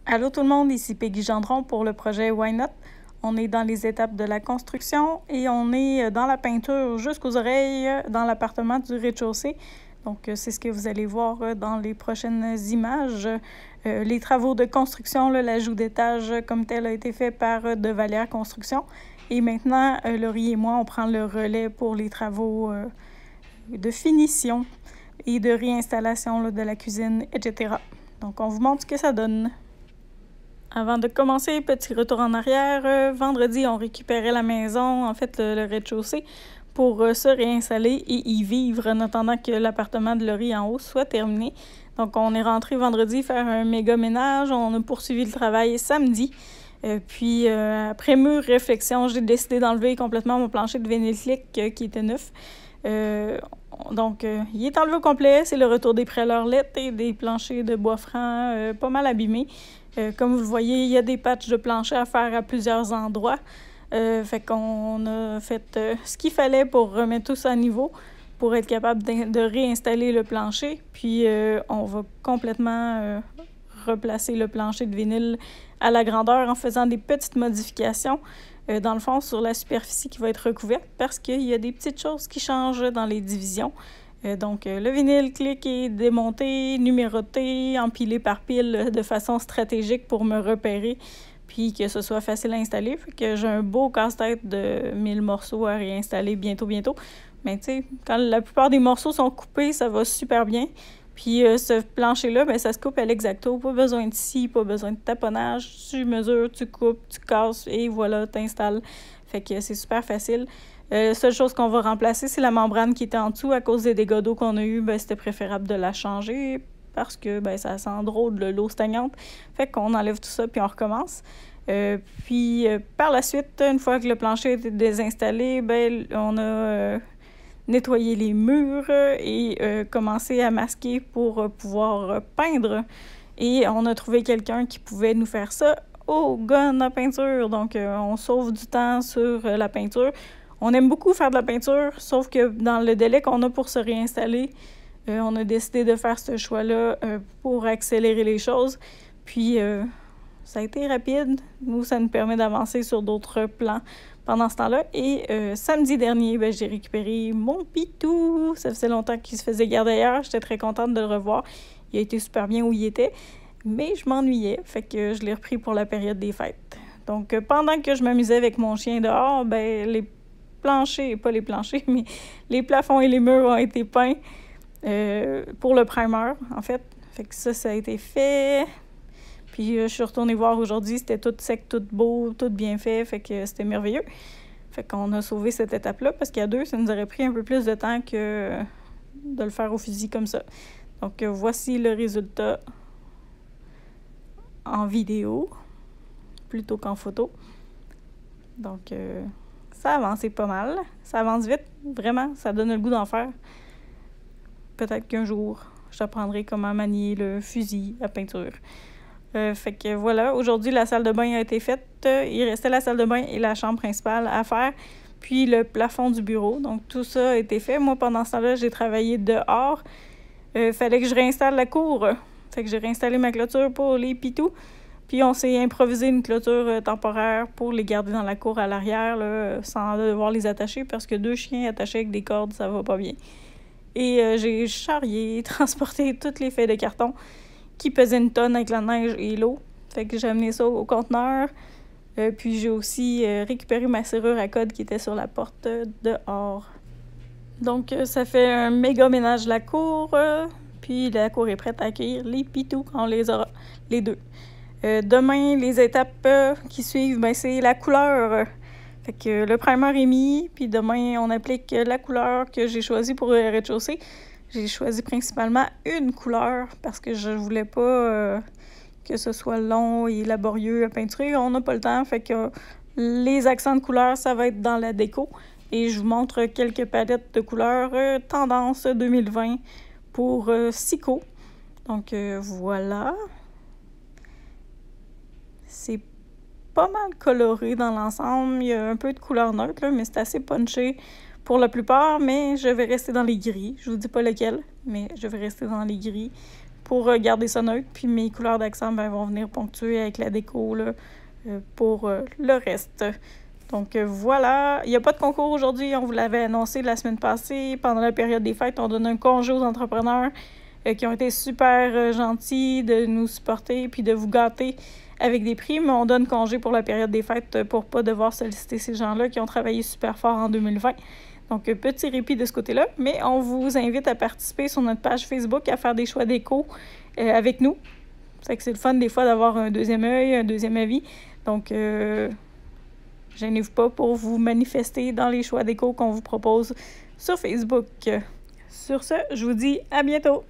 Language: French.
Allô tout le monde, ici Peggy Gendron pour le projet Why Not. On est dans les étapes de la construction et on est dans la peinture jusqu'aux oreilles dans l'appartement du rez-de-chaussée. Donc, c'est ce que vous allez voir dans les prochaines images. Les travaux de construction, l'ajout d'étage comme tel a été fait par De Valère Construction. Et maintenant, Laurie et moi, on prend le relais pour les travaux de finition et de réinstallation de la cuisine, etc. Donc, on vous montre ce que ça donne. Avant de commencer, petit retour en arrière. Vendredi, on récupérait la maison, en fait le rez-de-chaussée, pour se réinstaller et y vivre en attendant que l'appartement de Laurie en haut soit terminé. Donc, on est rentré vendredi faire un méga ménage. On a poursuivi le travail samedi. Puis, après mûre réflexion, j'ai décidé d'enlever complètement mon plancher de vinyle slick qui était neuf. Donc, il est enlevé au complet. C'est le retour des préleurs LED et des planchers de bois franc pas mal abîmés. Comme vous le voyez, il y a des patchs de plancher à faire à plusieurs endroits. Fait qu'on a fait ce qu'il fallait pour remettre tout ça à niveau, pour être capable de réinstaller le plancher. Puis, on va complètement replacer le plancher de vinyle à la grandeur en faisant des petites modifications, dans le fond, sur la superficie qui va être recouverte, parce qu'il y a des petites choses qui changent dans les divisions. Donc, le vinyle clic est démonté, numéroté, empilé par pile de façon stratégique pour me repérer, puis que ce soit facile à installer. Fait que j'ai un beau casse-tête de 1000 morceaux à réinstaller bientôt. Mais tu sais, quand la plupart des morceaux sont coupés, ça va super bien. Puis ce plancher-là, ben, ça se coupe à l'exacto. Pas besoin de scie, pas besoin de taponnage. Tu mesures, tu coupes, tu casses et voilà, t'installes. Fait que c'est super facile. La seule chose qu'on va remplacer, c'est la membrane qui était en dessous. À cause des dégâts d'eau qu'on a eu, ben, c'était préférable de la changer parce que ben, ça sent drôle de l'eau stagnante. Fait qu'on enlève tout ça puis on recommence. Puis par la suite, une fois que le plancher a été désinstallé, ben, on a nettoyé les murs et commencé à masquer pour pouvoir peindre. Et on a trouvé quelqu'un qui pouvait nous faire ça au gun à peinture. Donc, on sauve du temps sur la peinture. On aime beaucoup faire de la peinture, sauf que dans le délai qu'on a pour se réinstaller, on a décidé de faire ce choix-là pour accélérer les choses. Puis, ça a été rapide. Nous, ça nous permet d'avancer sur d'autres plans pendant ce temps-là. Et samedi dernier, ben, j'ai récupéré mon pitou. Ça faisait longtemps qu'il se faisait garder ailleurs. J'étais très contente de le revoir. Il a été super bien où il était. Mais je m'ennuyais, fait que je l'ai repris pour la période des fêtes. Donc, pendant que je m'amusais avec mon chien dehors, ben, les plafonds et les murs ont été peints pour le primer, en fait. Fait que ça a été fait. Puis je suis retournée voir aujourd'hui, c'était tout sec, tout beau, tout bien fait, fait que c'était merveilleux. Fait qu'on a sauvé cette étape-là, parce qu'à deux, ça nous aurait pris un peu plus de temps que de le faire au fusil comme ça. Donc voici le résultat en vidéo, plutôt qu'en photo. Donc ça avance pas mal, ça avance vite, vraiment, ça donne le goût d'en faire. Peut-être qu'un jour, j'apprendrai comment manier le fusil à peinture. Fait que voilà, aujourd'hui, la salle de bain a été faite. Il restait la salle de bain et la chambre principale à faire, puis le plafond du bureau. Donc, tout ça a été fait. Moi, pendant ce temps-là, j'ai travaillé dehors. Fallait que je réinstalle la cour. Fait que j'ai réinstallé ma clôture pour les pitous. Puis, on s'est improvisé une clôture temporaire pour les garder dans la cour à l'arrière, là, sans devoir les attacher, parce que 2 chiens attachés avec des cordes, ça va pas bien. Et j'ai charrié, transporté toutes les feuilles de carton qui pesait une tonne avec la neige et l'eau. Fait que j'ai amené ça au conteneur. Puis j'ai aussi récupéré ma serrure à code qui était sur la porte dehors. Donc ça fait un méga ménage de la cour. Puis la cour est prête à accueillir les pitous quand on les aura, les deux. Demain, les étapes qui suivent, ben, c'est la couleur. Fait que le primer est mis, puis demain, on applique la couleur que j'ai choisie pour le rez-de-chaussée. J'ai choisi principalement une couleur parce que je voulais pas que ce soit long et laborieux à peinturer. On n'a pas le temps, fait que les accents de couleur, ça va être dans la déco. Et je vous montre quelques palettes de couleurs tendance 2020 pour Sico. Donc voilà. C'est pas mal coloré dans l'ensemble. Il y a un peu de couleur neutre, là, mais c'est assez punché pour la plupart, mais je vais rester dans les gris. Je vous dis pas lequel, mais je vais rester dans les gris. pour garder ça neutre. Puis mes couleurs d'accent vont venir ponctuer avec la déco là, pour le reste. Donc voilà, il n'y a pas de concours aujourd'hui, on vous l'avait annoncé la semaine passée. Pendant la période des fêtes, on donne un congé aux entrepreneurs qui ont été super gentils de nous supporter puis de vous gâter avec des prix, mais on donne congé pour la période des fêtes pour ne pas devoir solliciter ces gens-là qui ont travaillé super fort en 2020. Donc, petit répit de ce côté-là, mais on vous invite à participer sur notre page Facebook, à faire des choix déco avec nous. C'est que c'est le fun des fois d'avoir un deuxième œil, un deuxième avis. Donc, gênez-vous pas pour vous manifester dans les choix déco qu'on vous propose sur Facebook. Sur ce, je vous dis à bientôt!